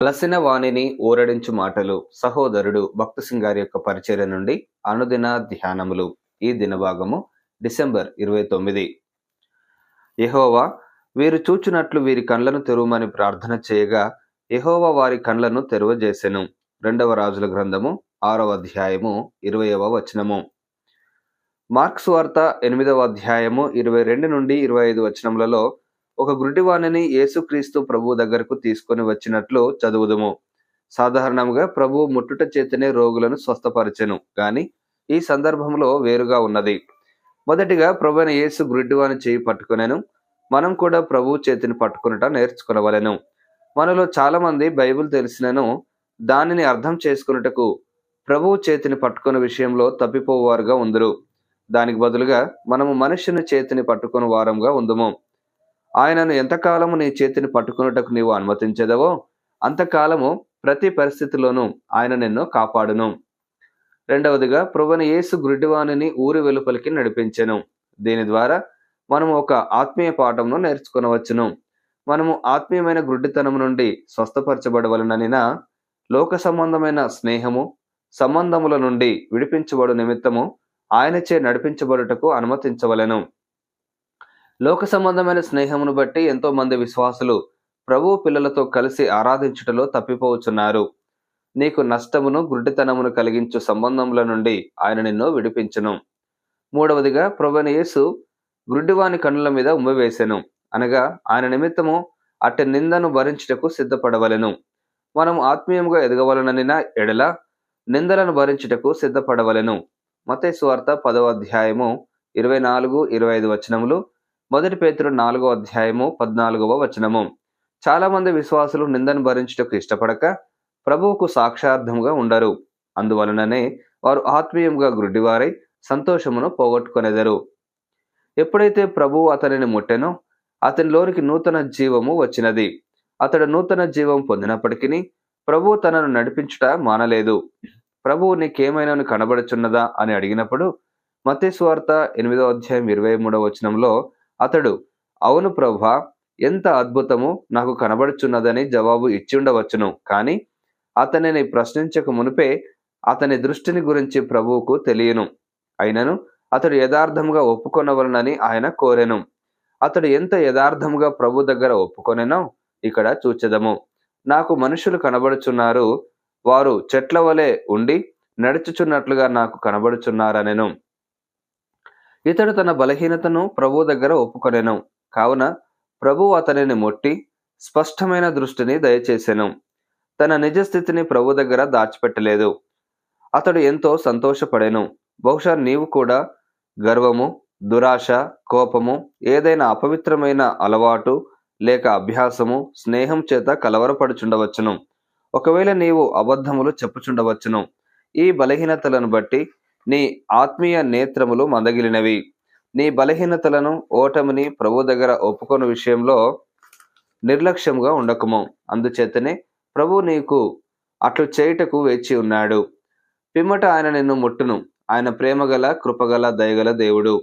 అలసిన వాణిని ఊరడించు మాటలు సహోదరుడు భక్త సింగ్ గారి యొక్క పరిచర్య నుండి అనుదిన ధ్యానములు. ఈ దినభాగము డిసెంబర్ 29. యెహోవా వీరు చూచునట్లు వీరి కండ్లను తెరువమని ప్రార్థన చేయగా యెహోవా వారి కండ్లను తెరువజేసెను. 2వ రాజుల గ్రంథము 6వ అధ్యాయము 20వ వచనము. మార్క్స్ వార్త 8వ అధ్యాయము 22 నుండి 25 వచనములలో ఒక గుడ్డివాణిని యేసుక్రీస్తు ప్రభు దగ్గరకు తీసుకొని వచ్చినట్లు చదువుదుము. సాధారణంగా ప్రభు ముట్టుట చేతనే రోగులను స్వస్థపరచెను, కానీ ఈ సందర్భంలో వేరుగా ఉన్నది. మొదటిగా ప్రభువైన యేసు గుడ్డివాని చేయి పట్టుకొనెను. మనం కూడా ప్రభు చేతిని పట్టుకొనుట నేర్చుకొనవలెను. మనలో చాలా మంది బైబిల్ తెలిసినను దానిని అర్థం చేసుకొనుటకు ప్రభువు చేతిని పట్టుకునే విషయంలో తప్పిపోవారుగా ఉందురు. దానికి బదులుగా మనము మనుష్యుని చేతిని పట్టుకుని వారంగా ఉందుము. ఆయనను ఎంతకాలము నీ చేతిని పట్టుకున్నటకు నీవు అనుమతించదవో అంతకాలము ప్రతి పరిస్థితిలోనూ ఆయన నిన్ను కాపాడును. రెండవదిగా ప్రభువైన యేసు గుడ్డివానిని ఊరి వెలుపలికి నడిపించెను. దీని ద్వారా మనము ఒక ఆత్మీయ పాఠమును నేర్చుకొనవచ్చును. మనము ఆత్మీయమైన గుడ్డితనము నుండి స్వస్థపరచబడవలననినా లోక సంబంధమైన స్నేహము సంబంధముల నుండి విడిపించబడు నిమిత్తము ఆయనచే నడిపించబడుటకు అనుమతించవలెను. లోక సంబంధమైన స్నేహమును బట్టి ఎంతో మంది విశ్వాసులు ప్రభు పిల్లలతో కలిసి ఆరాధించుటలో తప్పిపోవచ్చున్నారు. నీకు నష్టమును గుడ్డితనమును కలిగించు సంబంధముల నుండి ఆయన నిన్ను విడిపించును. మూడవదిగా ప్రభువైన యేసు గుడ్డివాని కన్నుల మీద ఉమ్మివేసెను, అనగా ఆయన నిమిత్తము అట్టి నిందను భరించుటకు సిద్ధపడవలెను. మనం ఆత్మీయముగా ఎదగవలననిన ఎడల నిందలను భరించుటకు సిద్ధపడవలెను. మత్తయి సువార్త 10వ అధ్యాయము 24-25 వచనములు, 1 పేతురు 4వ అధ్యాయము 14వ వచనము. చాలా మంది విశ్వాసులు నిందను భరించుటకు ఇష్టపడక ప్రభువుకు సాక్షార్థముగా ఉండరు. అందువలననే వారు ఆత్మీయంగా గుడ్డివారై సంతోషమును పోగొట్టుకొనెదరు. ఎప్పుడైతే ప్రభువు అతనిని ముట్టెనో అతనిలోనికి నూతన జీవము వచ్చినది. అతడు నూతన జీవం పొందినప్పటికీ ప్రభువు తనను నడిపించుట మానలేదు. ప్రభువు నీకేమైనా కనబడుచున్నదా అని అడిగినప్పుడు మత్తయి సువార్త 8వ అధ్యాయం 23వ వచనంలో అతడు అవును ప్రభువా, ఎంత అద్భుతము నాకు కనబడుచున్నదని జవాబు ఇచ్చి ఉండవచ్చును. కానీ అతనిని ప్రశ్నించక మునిపే అతని దృష్టిని గురించి ప్రభువుకు తెలియను. అయినను అతడు యథార్థముగా ఒప్పుకొనవలనని ఆయన కోరెను. అతడు ఎంత యథార్థముగా ప్రభు దగ్గర ఒప్పుకొనెనో ఇక్కడ చూచెదము. నాకు మనుషులు కనబడుచున్నారు, వారు చెట్ల వలె ఉండి నడుచుచున్నట్లుగా నాకు కనబడుచున్నారనెను. ఇతడు తన బలహీనతను ప్రభు దగ్గర ఒప్పుకొనెను. కావున ప్రభువు అతనిని ముట్టి స్పష్టమైన దృష్టిని దయచేసెను. తన నిజస్థితిని ప్రభు దగ్గర దాచిపెట్టలేదు. అతడు ఎంతో సంతోషపడెను. బహుశా నీవు కూడా గర్వము, దురాశ, కోపము, ఏదైనా అపవిత్రమైన అలవాటు లేక అభ్యాసము, స్నేహం చేత కలవరపడుచుండవచ్చును. ఒకవేళ నీవు అబద్ధములు చెప్పుచుండవచ్చును. ఈ బలహీనతలను బట్టి నీ ఆత్మీయ నేత్రములు మందగిలినవి. నీ బలహీనతలను, ఓటమిని ప్రభు దగ్గర ఒప్పుకొను విషయంలో నిర్లక్ష్యంగా ఉండకుము. అందుచేతనే ప్రభు నీకు అట్లు చేయుటకు వేచి ఉన్నాడు. పిమ్మట ఆయన నిన్ను ముట్టును. ఆయన ప్రేమగల, కృపగల, దయగల దేవుడు.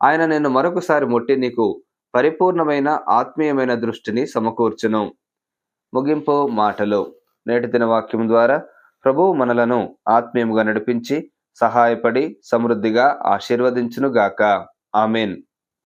ఆయన నిన్ను మరొకసారి ముట్టి నీకు పరిపూర్ణమైన ఆత్మీయమైన దృష్టిని సమకూర్చును. ముగింపు మాటలు. నేటి దిన వాక్యం ద్వారా ప్రభువు మనలను ఆత్మీయముగా నడిపించి సహాయపడి సమృద్ధిగా ఆశీర్వదించునుగాక. ఆమేన్.